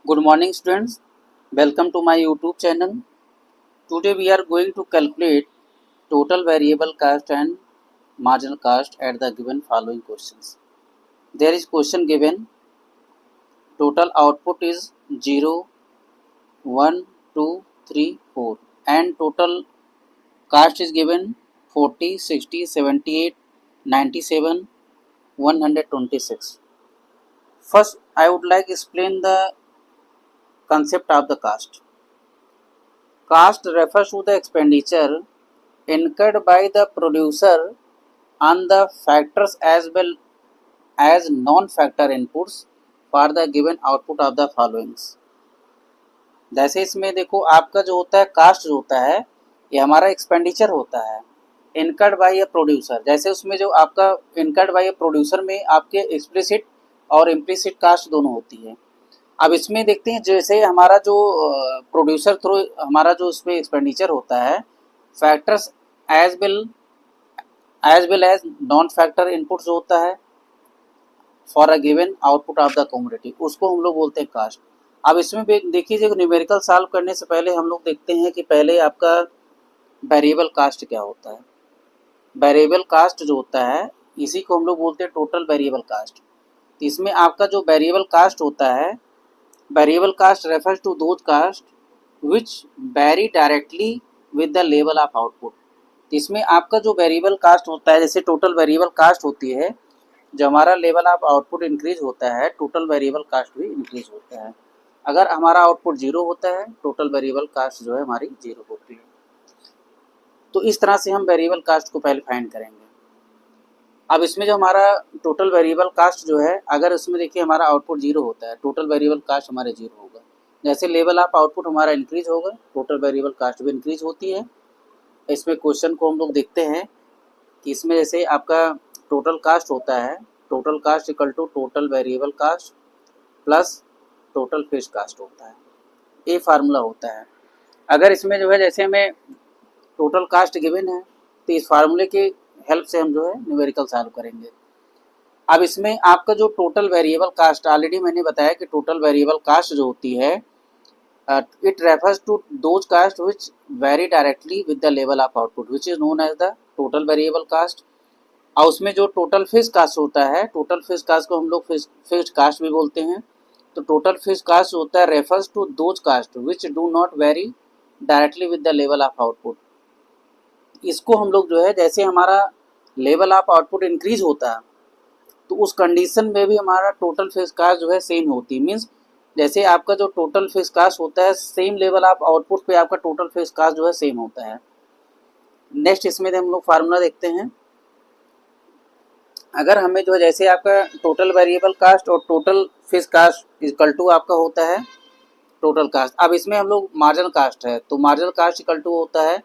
Good morning students, welcome to my YouTube channel. Today we are going to calculate total variable cost and marginal cost at the given following questions. There is question given, total output is 0, 1, 2, 3, 4 and total cost is given 40, 60, 78, 97, 126. First I would like to explain the concept of the cost. Cost refers to the expenditure incurred by the producer on the factors as well as non-factor inputs for the given output of the followings. जैसे इसमें देखो आपका जो होता है cast जो होता है ये हमारा एक्सपेंडिचर होता है इनकर्ड बाय अ प्रोड्यूसर। जैसे उसमें जो आपका इनकर्ड बाय अ प्रोड्यूसर में आपके एक्सप्लिसिट और इम्प्लिसिट कास्ट दोनों होती है। अब इसमें देखते हैं जैसे हमारा जो प्रोड्यूसर थ्रू हमारा जो इसमें एक्सपेंडिचर होता है factors as well as non factor input जो होता है for a given output of the commodity उसको हम लोग बोलते हैं कास्ट। अब इसमें देखिए न्यूमेरिकल सॉल्व करने से पहले हम लोग देखते हैं कि पहले आपका वेरिएबल कास्ट क्या होता है। वेरिएबल कास्ट जो होता है इसी को हम लोग बोलते हैं टोटल वेरिएबल कास्ट। इसमें आपका जो वेरिएबल कास्ट होता है variable cost refers to those cost which vary directly with the level of output. इसमें आपका जो वेरिएबल कास्ट होता है जैसे टोटल वेरिएबल कास्ट होती है जब हमारा लेवल ऑफ आउटपुट इंक्रीज होता है टोटल वेरिएबल कास्ट भी इंक्रीज होता है। अगर हमारा आउटपुट जीरो होता है टोटल वेरिएबल कास्ट जो है हमारी जीरो होती है। तो इस तरह से हम वेरिएबल कास्ट को पहले फाइंड करेंगे। अब इसमें जो हमारा टोटल वेरिएबल कास्ट जो है अगर इसमें देखिए हमारा आउटपुट जीरो होता है टोटल वेरिएबल कास्ट हमारे जीरो होगा। जैसे लेवल ऑफ आउटपुट हमारा इंक्रीज होगा टोटल वेरिएबल कास्ट भी इंक्रीज होती है। इसमें क्वेश्चन को हम लोग देखते हैं कि इसमें जैसे आपका टोटल कास्ट होता है total cost equal to total variable cost plus total fixed cost होता है। ये फार्मूला होता है। अगर इसमें जो है जैसे हमें टोटल कास्ट गिवन है तो इस फार्मूले के हेल्प से हम जो है न्यूमेरिकल सॉल्व करेंगे। अब इसमें आपका जो टोटल वेरिएबल कास्ट ऑलरेडी मैंने बताया कि टोटल वेरिएबल कास्ट जो होती है it refers to those costs which vary directly with the level of output which is known as the total variable cost। और उसमें जो टोटल फिक्स्ड कास्ट होता है टोटल फिक्स्ड कास्ट को हम लोग फिक्स्ड कास्ट भी बोलते हैं। तो टोटल फिक्स्ड कास्ट होता है refers to those cost which do not vary directly with the level of output. इसको हम लोग जो है जैसे हमारा लेवल ऑफ आउटपुट इंक्रीज होता है तो उस कंडीशन में भी हमारा टोटल फिक्स्ड कास्ट जो है सेम होती है। मीन्स जैसे आपका जो टोटल फिक्स्ड कास्ट होता है सेम लेवल ऑफ आउटपुट पे आपका टोटल फिक्स्ड कास्ट जो है सेम होता है। नेक्स्ट इसमें हम लोग फार्मूला देखते हैं। अगर हमें जो है जैसे आपका टोटल वेरिएबल कास्ट और total fixed cost equal to आपका होता है टोटल कास्ट। अब इसमें हम लोग मार्जिनल कास्ट है तो मार्जिनल कास्ट इक्वल टू होता है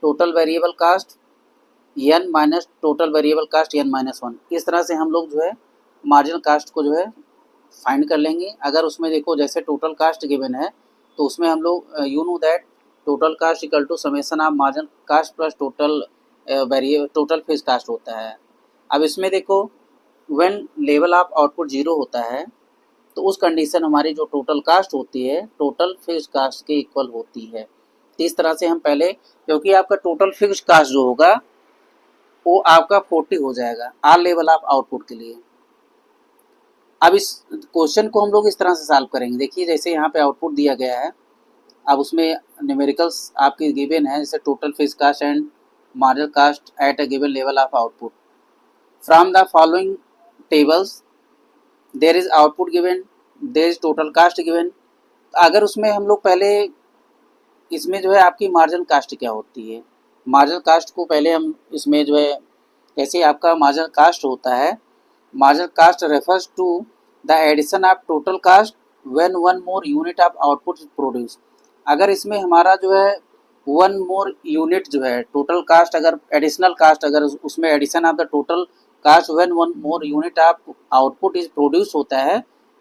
total variable cost N minus total variable cost N minus one. इस तरह से हम लोग जो है मार्जिनल कास्ट को जो है फाइंड कर लेंगे। अगर उसमें देखो जैसे टोटल कास्ट गिवन है तो उसमें हम लोग you know that total cost equal to summation of marginal cost plus total fixed cost होता है। अब इसमें देखो when level of output zero होता है तो उस कंडीशन हमारी जो टोटल कास्ट होती है टोटल फिक्स्ड कास्ट के इक्वल होती है। तो इस तरह से हम पहले क्योंकि आपका टोटल फिक्स्ड कास्ट जो होगा वो आपका 40 हो जाएगा ऑल लेवल ऑफ आउटपुट के लिए। अब इस क्वेश्चन को हम लोग इस तरह से सॉल्व करेंगे। देखिए जैसे यहाँ पे आउटपुट दिया गया है अब उसमें न्यूमेरिकल्स आपके गिवन है जैसे total fixed cost and marginal cost at a given level of output from the following tables there is output given there is total cost given. अगर उसमें हम लोग पहले इसमें जो है आपकी मार्जिनल कास्ट क्या होती है मार्जिनल कास्ट को पहले हम इसमें जो है जैसे आपका मार्जिनल कास्ट होता है marginal cost refers to the addition of total cost when one more unit of output is produce. अगर इसमें हमारा जो है वन मोर यूनिट जो है टोटल कास्ट अगर एडिशनल कास्ट अगर उसमें addition of the total cost when one more unit of output is produce होता है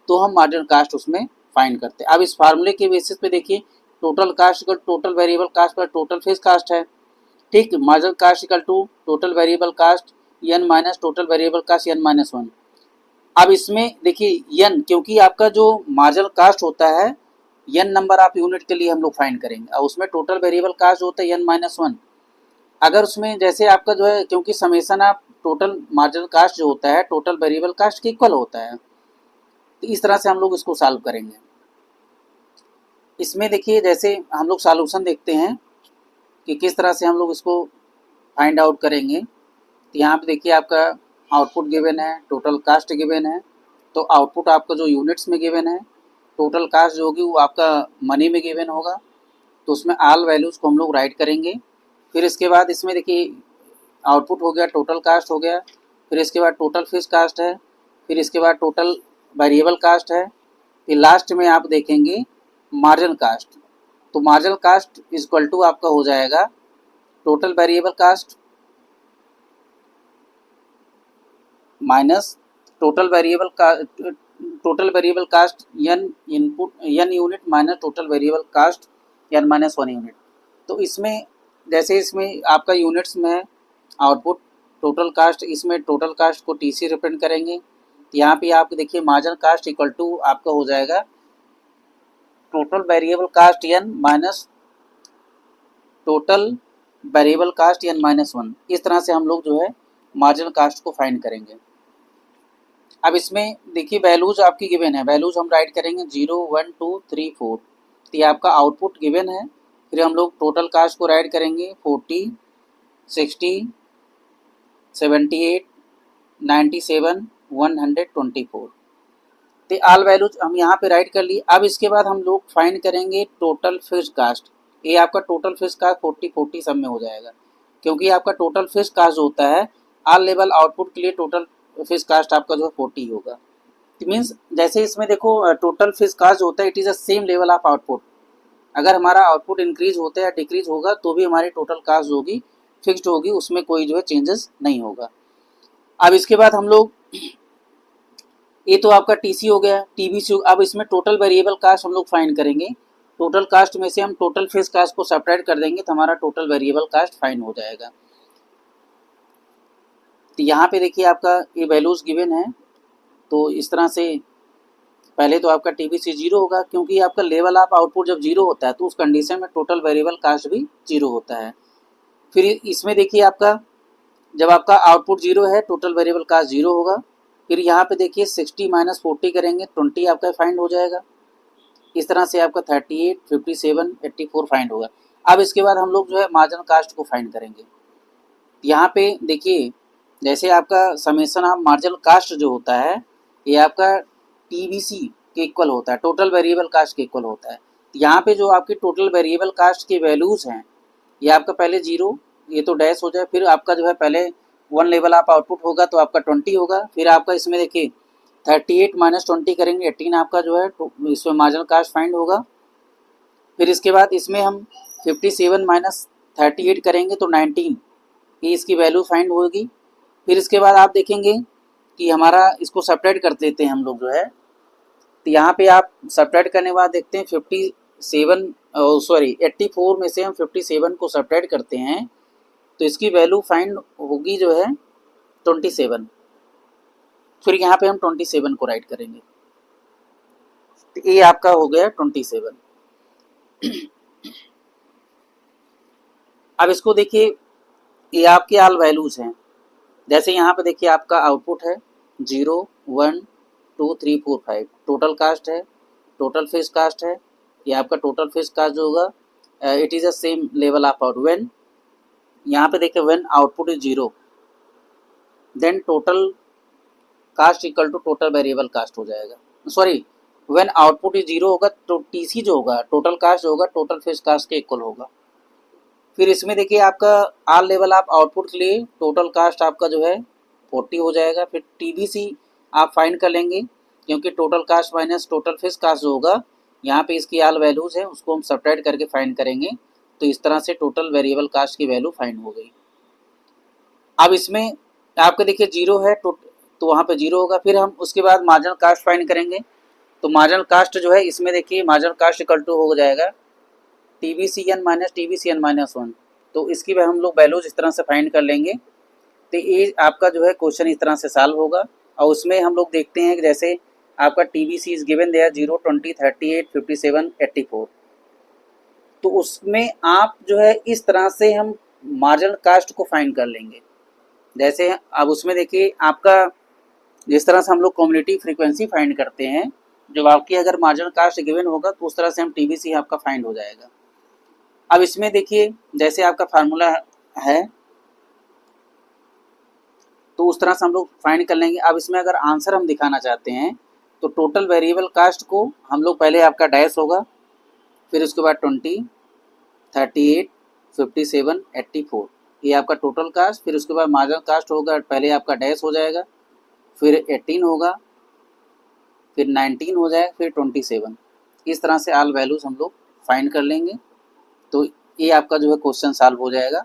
तो हम मार्जिनल कास्ट उसमें फाइंड करते हैं। अब इस फार्मूले के बेसिस पे देखिए total cost equal total variable cost पर टोटल फिक्स्ड कास्ट है। ठीक marginal cost equal to total variable cost N minus total variable cost N minus one. अब इसमें देखिए एन क्योंकि आपका जो मार्जिनल कास्ट होता है n नंबर ऑफ यूनिट के लिए हम लोग फाइंड करेंगे। और उसमें टोटल वेरिएबल कास्ट जो होता है n-1। अगर उसमें जैसे आपका जो है, क्योंकि summation of total marginal cast जो होता है टोटल वेरिएबल कास्ट के इक्वल होता है, तो इस तरह से हम लोग इसको सॉल्व करेंगे। इसमें देखिए जैसे हम लोग सॉल्यूशन देखते हैं कि किस तरह से हम लोग इसको फाइंड आउट करेंगे। तो यहाँ पे देखिए आपका आउटपुट गिवन है, टोटल कास्ट गिवन है। तो आउटपुट आपका जो यूनिट्स में गिवन है, टोटल कास्ट जो होगी वो आपका मनी में गिवन होगा। तो उसमें ऑल वैल्यूज़ को हम लोग राइट करेंगे। फिर इसके बाद इसमें देखिए आउटपुट हो गया, टोटल कास्ट हो गया, फिर इसके बाद टोटल फिक्स कास्ट है, फिर इसके बाद टोटल वेरिएबल कास्ट है, फिर लास्ट में आप देखेंगे मार्जिनल कास्ट। तो marginal cost is equal to आपका हो जाएगा total variable cost minus total variable cost n unit minus total variable cost n-1 unit. तो इसमें जैसे इसमें आपका यूनिट्स में आउटपुट टोटल कास्ट, इसमें टोटल कास्ट को TC रिप्रेजेंट करेंगे। तो यहाँ पे आप देखिए मार्जिनल कास्ट इक्वल टू आपका हो जाएगा total variable cost n minus total variable cost n-1। इस तरह से हम लोग जो है मार्जिनल कास्ट को फाइंड करेंगे। अब इसमें देखिए वैल्यूज आपकी गिवन है, वैल्यूज हम राइट करेंगे 0, 1, 2, 3, 4। तो ये आपका आउटपुट गिवन है। फिर हम लोग टोटल कास्ट को राइट करेंगे 40, 60, 78, 97, 124। तो ऑल वैल्यूज हम यहाँ पे राइट कर लिए। अब इसके बाद हम लोग फाइंड करेंगे टोटल फिक्स्ड कास्ट। ये आपका टोटल फिक्स्ड कास्ट 40 सब में हो जाएगा, क्योंकि आपका टोटल फिक्स्ड कास्ट होता है ऑल लेवल आउटपुट के लिए टोटल फिक्स्ड कास्ट आपका जो है 40 होगा। तो मीन्स जैसे इसमें देखो टोटल फिक्स्ड कास्ट होता है it is a same level of output. अगर हमारा आउटपुट इंक्रीज होता है या डिक्रीज होगा तो भी हमारी टोटल कास्ट होगी फिक्स्ड होगी, उसमें कोई जो है चेंजेस नहीं होगा। अब इसके बाद हम लोग ये तो आपका TC हो गया, TBC। अब इसमें टोटल वेरिएबल कास्ट हम लोग फाइंड करेंगे। टोटल कास्ट में से हम टोटल फिक्स्ड कास्ट को सेपरेट कर देंगे तो हमारा टोटल वेरिएबल कास्ट फाइंड हो जाएगा। तो यहाँ पे देखिए आपका ये वैल्यूज़ गिवन है। तो इस तरह से पहले तो आपका TBC 0 होगा, क्योंकि आपका लेवल ऑफ आउटपुट जब 0 होता है तो उस कंडीशन में टोटल वेरिएबल कास्ट भी 0 होता है। फिर इसमें देखिए आपका जब आपका आउटपुट 0 है टोटल वेरिएबल कास्ट 0 होगा। फिर यहाँ पे देखिए 60 माइनस 40 करेंगे 20 आपका फाइंड हो जाएगा। इस तरह से आपका 38, 57, 84 फाइंड होगा। अब इसके बाद हम लोग जो है मार्जिनल कास्ट को फाइंड करेंगे। यहाँ पे देखिए जैसे आपका समेसन ऑफ मार्जिनल कास्ट जो होता है ये आपका TBC के इक्वल होता है, टोटल वेरिएबल कास्ट के इक्वल होता है। यहाँ पे जो आपकी टोटल वेरिएबल कास्ट की वैल्यूज़ हैं ये आपका पहले 0, ये तो डैश हो जाए, फिर आपका जो है पहले 1 लेवल ऑफ आउटपुट होगा तो आपका 20 होगा। फिर आपका इसमें देखिए 38 माइनस 20 करेंगे 18 आपका जो है इसमें मार्जिनल कास्ट फाइंड होगा। फिर इसके बाद इसमें हम 57 माइनस 38 करेंगे तो 19, ये इसकी वैल्यू फाइंड होगी। फिर इसके बाद आप देखेंगे कि हमारा इसको सेपरेट कर देते हैं हम लोग जो है। तो यहाँ पे आप सेपरेट करने के बाद देखते हैं 84 में से हम 57 को सेपरेट करते हैं तो इसकी वैल्यू फाइंड होगी जो है 27। फिर यहाँ पे हम 27 को राइट करेंगे तो ये आपका हो गया 27। अब इसको देखिए ये आपके ऑल वैल्यूज हैं। जैसे यहाँ पे देखिए आपका आउटपुट है 0, 1, 2, 3, 4, 5 टोटल कास्ट है, टोटल फिक्स्ड कास्ट है। ये आपका टोटल फिक्स्ड कास्ट जो होगा it is a same level of out when, यहाँ पे देखिए when output is 0 then total cost equal to total variable cost हो जाएगा। सॉरी, व्हेन आउटपुट इज 0 होगा तो TC जो होगा टोटल कास्ट जो होगा टोटल फिक्स्ड कास्ट के इक्वल होगा। फिर इसमें देखिए आपका ऑल लेवल ऑफ आउटपुट के लिए टोटल कास्ट आपका जो है 40 हो जाएगा। फिर TBC आप फाइंड कर लेंगे, क्योंकि total cost minus total fixed cost जो होगा यहाँ पे इसकी ऑल वैल्यूज़ है उसको हम सब्ट्रैक्ट करके फाइंड करेंगे। तो इस तरह से टोटल वेरिएबल कास्ट की वैल्यू फाइंड हो गई। अब इसमें आपका देखिए 0 है तो वहाँ पे 0 होगा। फिर हम उसके बाद मार्जिनल कास्ट फाइंड करेंगे। तो मार्जिनल कास्ट जो है इसमें देखिए मार्जिनल कास्ट इक्वल टू हो जाएगा TBCN माइनस TBCN-1। तो इसकी हम लोग वैल्यूज इस तरह से फाइंड कर लेंगे। तो ये आपका जो है क्वेश्चन इस तरह से सॉल्व होगा। और उसमें हम लोग देखते हैं कि जैसे आपका TBC इज गिवन देयर 0, 20, 38, 57, 84। तो उसमें आप जो है इस तरह से हम मार्जिनल कास्ट को फाइंड कर लेंगे। जैसे अब उसमें देखिए आपका जिस तरह से हम लोग कम्युनिटी फ्रीक्वेंसी फाइंड करते हैं, जब आपकी अगर मार्जिनल कास्ट गिवन होगा तो उस तरह से हम TBC आपका फाइंड हो जाएगा। अब इसमें देखिए जैसे आपका फार्मूला है तो उस तरह से हम लोग फाइंड कर लेंगे। अब इसमें अगर आंसर हम दिखाना चाहते हैं तो टोटल वेरिएबल कास्ट को हम लोग पहले आपका डैश होगा, फिर उसके बाद 20, 38, 57, 84 ये आपका टोटल कास्ट, फिर उसके बाद मार्जिनल कास्ट होगा, पहले आपका डैश हो जाएगा, फिर 18 होगा, फिर 19 हो जाएगा, फिर 27। इस तरह से ऑल वैल्यूज हम लोग फाइंड कर लेंगे तो ये आपका जो है क्वेश्चन सॉल्व हो जाएगा।